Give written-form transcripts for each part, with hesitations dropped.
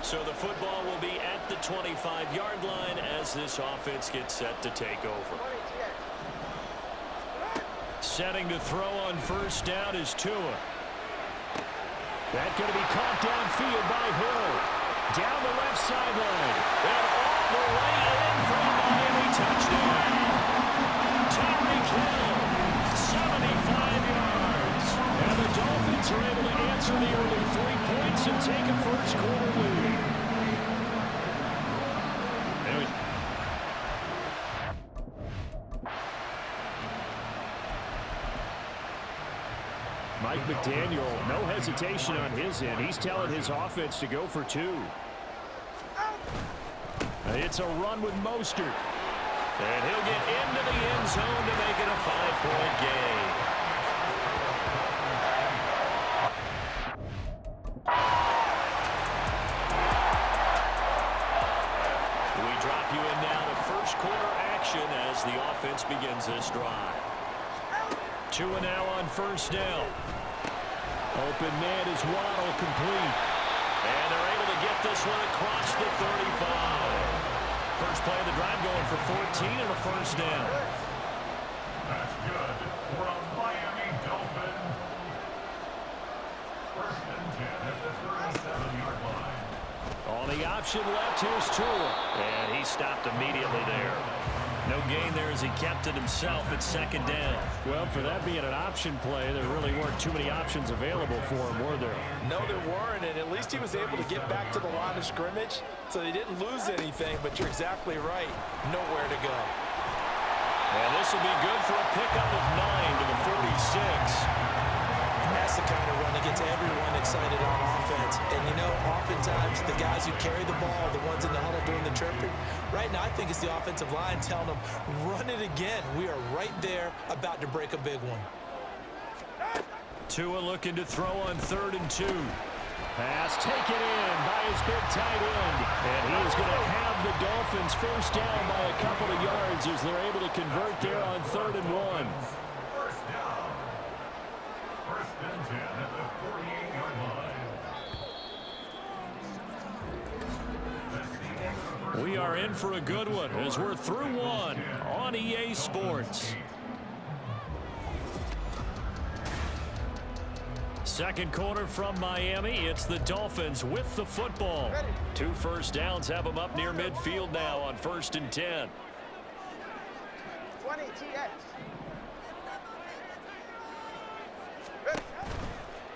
So the football will be at the 25-yard line as this offense gets set to take over. Setting to throw on first down is Tua. That's going to be caught downfield by Hill. Down the left sideline. And all the way in for a Miami touchdown. Tyreek Hill, 75 yards. And the Dolphins are able to answer the early 3 points and take a first-quarter lead. Mike McDaniel, no hesitation on his end. He's telling his offense to go for 2. It's a run with Mostert. And he'll get into the end zone to make it a 5-point gain. We drop you in now to first-quarter action as the offense begins this drive. Tua now on first down. Open man is Waddle, complete. And they're able to get this one across the 35. First play of the drive going for 14 and a first down. That's good for a Miami Dolphin. First and 10 at the 37-yard line. On the option left, here's Tua. And he stopped immediately there. No gain there as he kept it himself at second down. Well, for that being an option play, there really weren't too many options available for him, were there? No, there weren't, and at least he was able to get back to the line of scrimmage, so they didn't lose anything, but you're exactly right. Nowhere to go. And this will be good for a pickup of 9 to the 46. And that's the kind of run that gets everyone excited on offense. And, you know, oftentimes the guys who carry the ball, the ones in the huddle doing the chirping, right now I think it's the offensive line telling them, run it again. We are right there about to break a big one. Tua looking to throw on 3rd and 2. Pass taken in by his big tight end. And he is going to have the Dolphins first down by a couple of yards as they're able to convert there on 3rd and 1. First down. First and 10 at the 48-yard line. We are in for a good one as we're through one on EA Sports. Second quarter from Miami. It's the Dolphins with the football. 2 first downs have them up near midfield now on 1st and 10. 20 TX.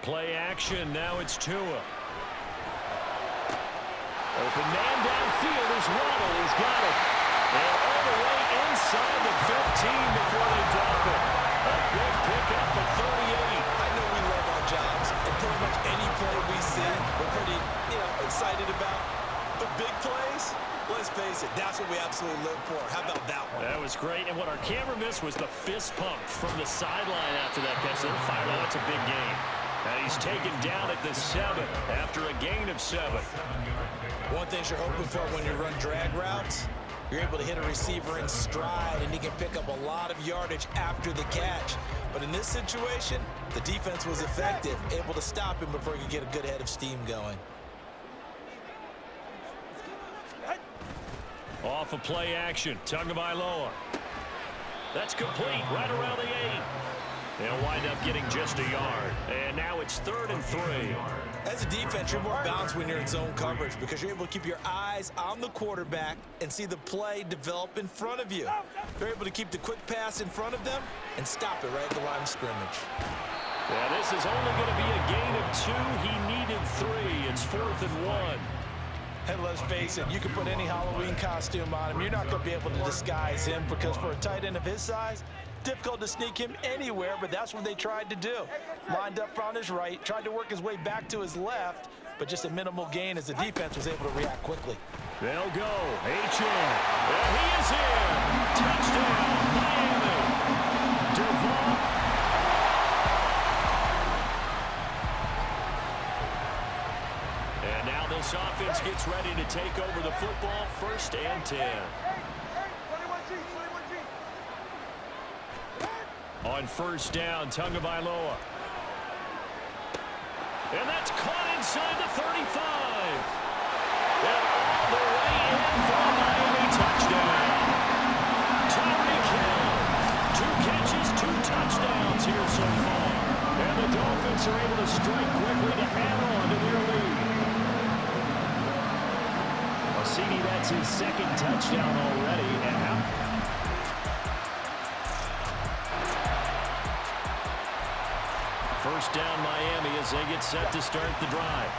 Play action. Now it's Tua. Open man downfield is Waddle. He's got it. And all the way inside the 15 before they drop it. A big pickup of 38. I know we love our jobs, and pretty much any play we see, we're pretty, excited about. But big plays, let's face it, that's what we absolutely live for. How about that one? That was great. And what our camera missed was the fist pump from the sideline after that catch. They're fired out. It's a big game. And he's taken down at the 7 after a gain of 7. One thing you're hoping for when you run drag routes, you're able to hit a receiver in stride, and he can pick up a lot of yardage after the catch. But in this situation, the defense was effective, able to stop him before he could get a good head of steam going. Off of play action, Tagovailoa. That's complete, right around the 8. They'll wind up getting just a yard. And now it's 3rd and 3. As a defense, you're more balanced when you're in zone coverage because you're able to keep your eyes on the quarterback and see the play develop in front of you. They're able to keep the quick pass in front of them and stop it right at the line of scrimmage. Yeah, this is only going to be a gain of 2. He needed 3. It's 4th and 1. And let's face it, you can put any Halloween costume on him. You're not going to be able to disguise him because for a tight end of his size, difficult to sneak him anywhere, but that's what they tried to do. Lined up on his right, tried to work his way back to his left, but just a minimal gain as the defense was able to react quickly. They'll go. H-in. And he is in. Touchdown, Miami. Devon. And now this offense gets ready to take over the football. 1st and 10. On first down, Tagovailoa. And that's caught inside the 35. CD, that's his second touchdown already. And first down Miami as they get set to start the drive.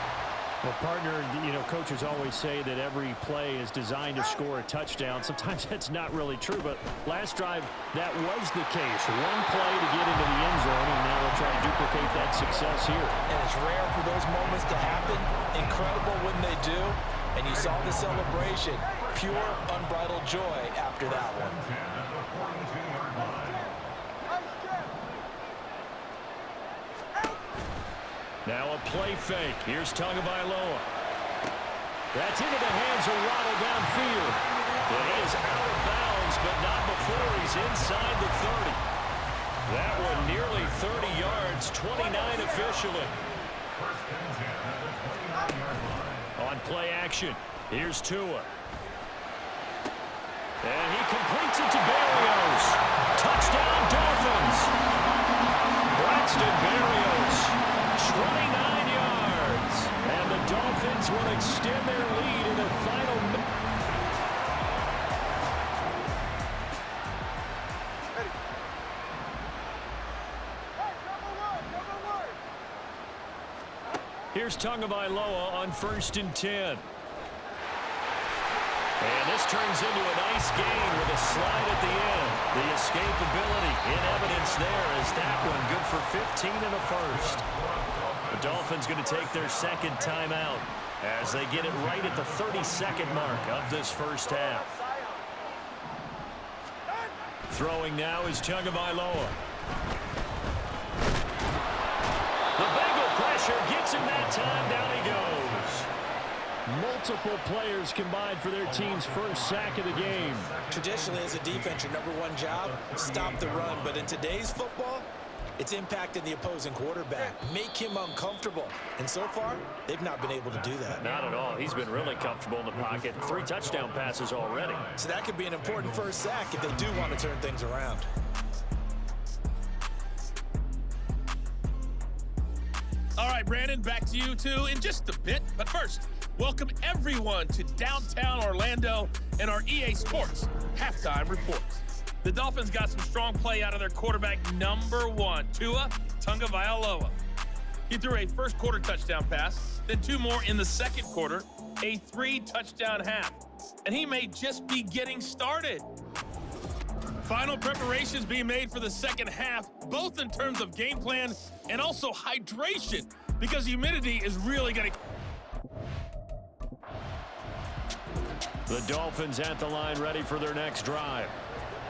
Well, partner, coaches always say that every play is designed to score a touchdown. Sometimes that's not really true, but last drive, that was the case. One play to get into the end zone, and now they'll try to duplicate that success here. And it's rare for those moments to happen. Incredible when they do. And you saw the celebration. Pure, unbridled joy after that one. Now a play fake. Here's Tagovailoa. That's into the hands of Waddle downfield. And he is out of bounds, but not before he's inside the 30. That one nearly 30 yards, 29 officially. On play action, here's Tua. And he completes it to Berrios. Touchdown, Dolphins. Braxton Berrios, 29 yards. And the Dolphins will extend their lead in the final minute. Here's Tagovailoa on 1st and 10. And this turns into a nice gain with a slide at the end. The escapability in evidence there as that one good for 15 and a first. The Dolphins going to take their second timeout as they get it right at the 32nd mark of this first half. Throwing now is Tagovailoa. The Bengal pressure gets him that time. Down he goes. Multiple players combined for their team's first sack of the game. Traditionally, as a defense, your number one job, stop the run. But in today's football, it's impacting the opposing quarterback. Make him uncomfortable. And so far, they've not been able to do that. Not at all. He's been really comfortable in the pocket. 3 touchdown passes already. So that could be an important first sack if they do want to turn things around. All right, Brandon, back to you two in just a bit. But first, welcome everyone to downtown Orlando and our EA Sports Halftime Report. The Dolphins got some strong play out of their quarterback number 1, Tua Tagovailoa. He threw a first quarter touchdown pass, then 2 more in the second quarter, a 3-touchdown half. And he may just be getting started. Final preparations being made for the second half, both in terms of game plan and also hydration, because humidity is really going to... The Dolphins at the line ready for their next drive.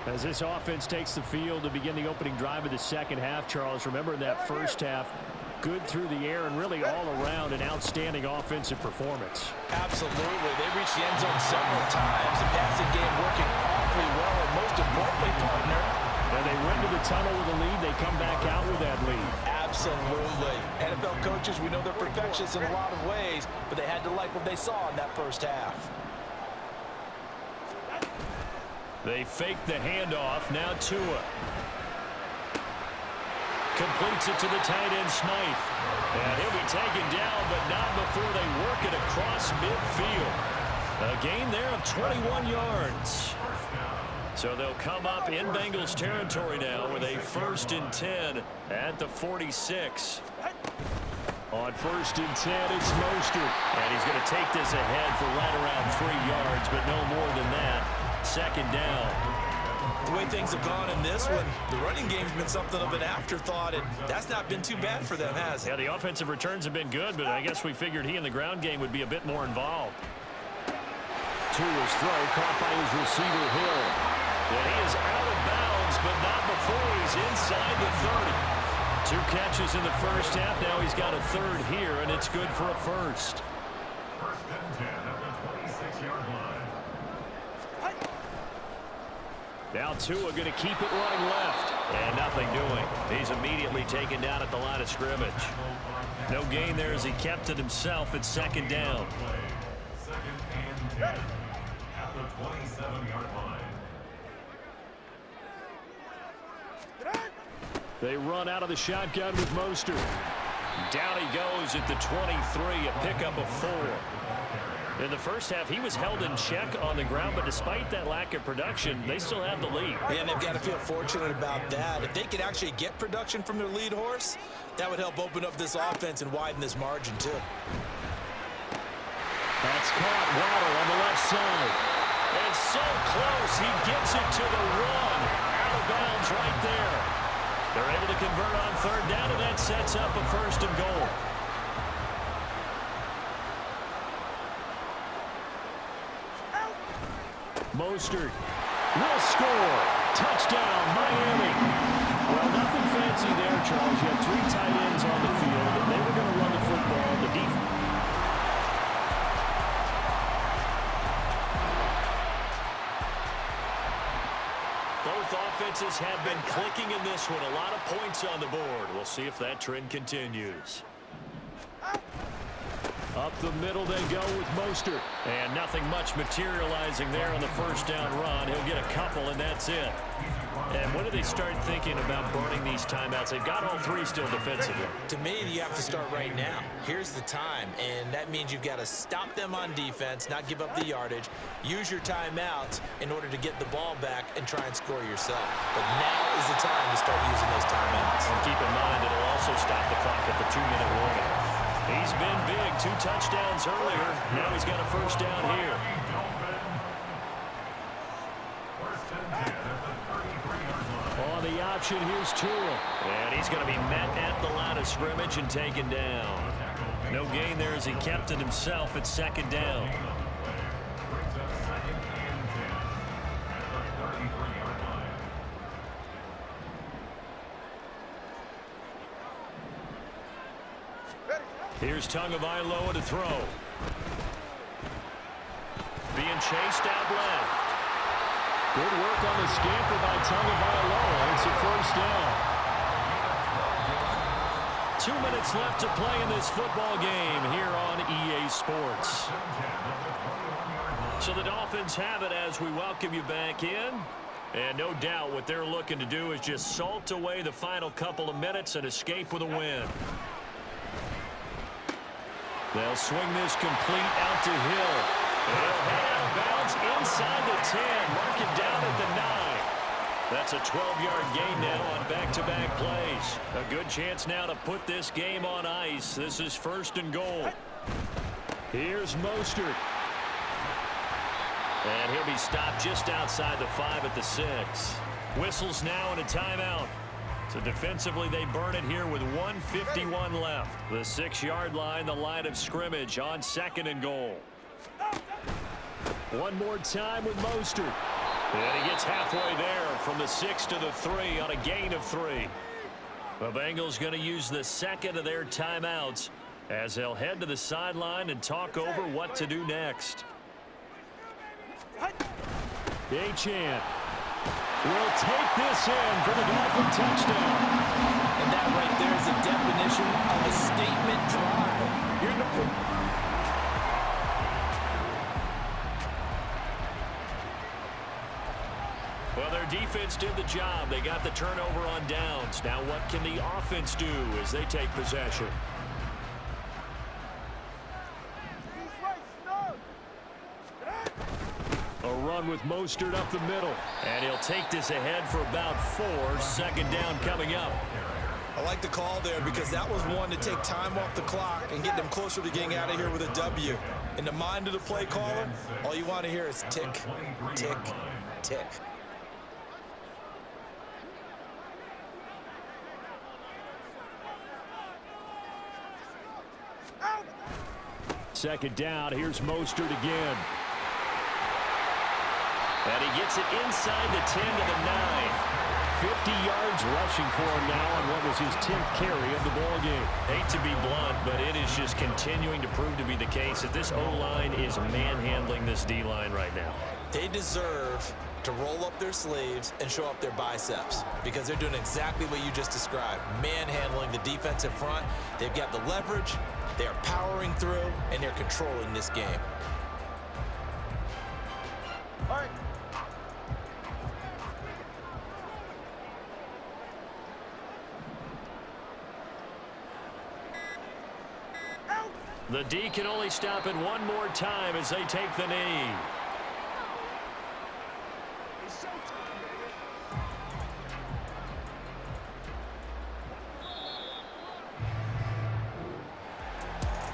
As this offense takes the field to begin the opening drive of the second half, Charles, remember in that first half, good through the air and really all around an outstanding offensive performance. Absolutely. They reached the end zone several times. The passing game working awfully well, and most importantly, partner. And they went to the tunnel with a lead. They come back out with that lead. Absolutely. NFL coaches, we know they're perfectionists in a lot of ways, but they had to like what they saw in that first half. They fake the handoff. Now Tua. Completes it to the tight end, Smythe. And he'll be taken down, but not before they work it across midfield. A gain there of 21 yards. So they'll come up in Bengals territory now with a 1st and 10 at the 46. On 1st and 10, it's Mostert. And he's going to take this ahead for right around 3 yards, but no more than that. Second down. The way things have gone in this one, the running game's been something of an afterthought, and that's not been too bad for them, has it? Yeah, the offensive returns have been good, but I guess we figured he in the ground game would be a bit more involved. Tua's throw caught by his receiver, Hill. And he is out of bounds, but not before he's inside the 30. 2 catches in the first half. Now he's got a 3rd here, and it's good for a first. 1st and 10 at the 26-yard line. Now Tua going to keep it running left. And nothing doing. He's immediately taken down at the line of scrimmage. No gain there as he kept it himself at 2nd down. 2nd and 10 at the 27-yard line. They run out of the shotgun with Mostert. Down he goes at the 23, a pickup of 4. In the first half, he was held in check on the ground, but despite that lack of production, they still have the lead. Yeah, and they've got to feel fortunate about that. If they could actually get production from their lead horse, that would help open up this offense and widen this margin, too. That's caught. Waddle on the left side. And so close, he gets it to the one. Out of bounds right there. They're able to convert on third down, and that sets up a 1st and goal. Mostert will score. Touchdown, Miami. Well, nothing fancy there, Charles. You had 3 tight ends on the field, and they were going to run the football. The defense. Both offenses have been clicking in this one. A lot of points on the board. We'll see if that trend continues. Up the middle they go with Mostert. And nothing much materializing there on the 1st down run. He'll get a couple, and that's it. And when do they start thinking about burning these timeouts? They've got all 3 still defensively. To me, you have to start right now. Here's the time, and that means you've got to stop them on defense, not give up the yardage, use your timeouts in order to get the ball back and try and score yourself. But now is the time to start using those timeouts. And keep in mind, it'll also stop the clock at the 2-minute warning. He's been big. 2 touchdowns earlier. Now he's got a 1st down here. On the option, here's Tua. And he's going to be met at the line of scrimmage and taken down. No gain there as he kept it himself at 2nd down. Here's Tagovailoa to throw. Being chased out left. Good work on the scamper by Tagovailoa. It's a 1st down. 2 minutes left to play in this football game here on EA Sports. So the Dolphins have it as we welcome you back in. And no doubt what they're looking to do is just salt away the final couple of minutes and escape with a win. They'll swing this complete out to Hill. He'll head out of bounds inside the 10. Mark it down at the 9. That's a 12-yard gain now on back-to-back plays. A good chance now to put this game on ice. This is 1st and goal. Here's Mostert. And he'll be stopped just outside the 5 at the 6. Whistles now and a timeout. So defensively, they burn it here with 1:51 left. The 6-yard line, the line of scrimmage on 2nd and goal. One more time with Mostert. And he gets halfway there from the 6 to the 3 on a gain of 3. The Bengals going to use the 2nd of their timeouts as they'll head to the sideline and talk over what to do next. Achane will take this in for the Dolphin touchdown. And that right there is a definition of a statement drive. You're Well, their defense did the job. They got the turnover on downs. Now what can the offense do as they take possession? A run with Mostert up the middle. And he'll take this ahead for about 4. 2nd down coming up. I like the call there because that was one to take time off the clock and get them closer to getting out of here with a W. In the mind of the play caller, all you want to hear is tick, tick, tick. Second down, here's Mostert again. And he gets it inside the 10 to the 9. 50 yards rushing for him now on what was his 10th carry of the ball game. Hate to be blunt, but it is just continuing to prove to be the case that this O-line is manhandling this D-line right now. They deserve to roll up their sleeves and show up their biceps because they're doing exactly what you just described, manhandling the defensive front. They've got the leverage, they're powering through, and they're controlling this game. All right. The D can only stop it one more time as they take the knee.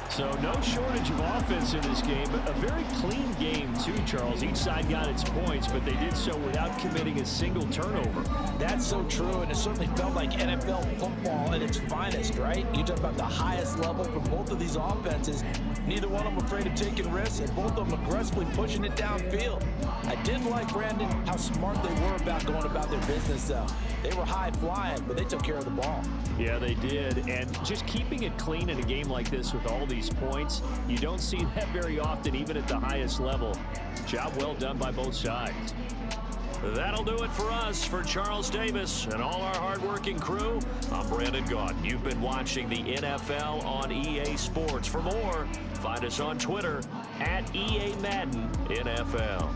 So no shortage of offense in this game, but a very clean game too, Charles. Each side got its points, but they did so without committing a single turnover. That's so true, and it certainly felt like NFL football at its finest, right? You talk about the highest level for both of these offenses. Neither one of them afraid of taking risks, and both of them aggressively pushing it downfield. I did like, Brandon, how smart they were about going about their business, though. They were high-flying, but they took care of the ball. Yeah, they did, and just keeping it clean in a game like this with all these points, you don't see that very often, even at the highest level. Job well done by both sides. That'll do it for us. For Charles Davis and all our hardworking crew, I'm Brandon Gaudin. You've been watching the NFL on EA Sports. For more, find us on Twitter at EA Madden NFL.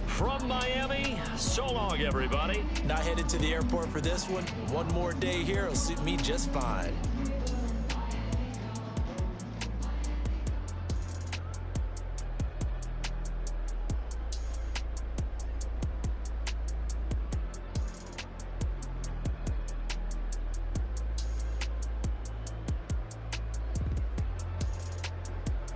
From Miami, so long, everybody. Not headed to the airport for this one. One more day here will suit me just fine.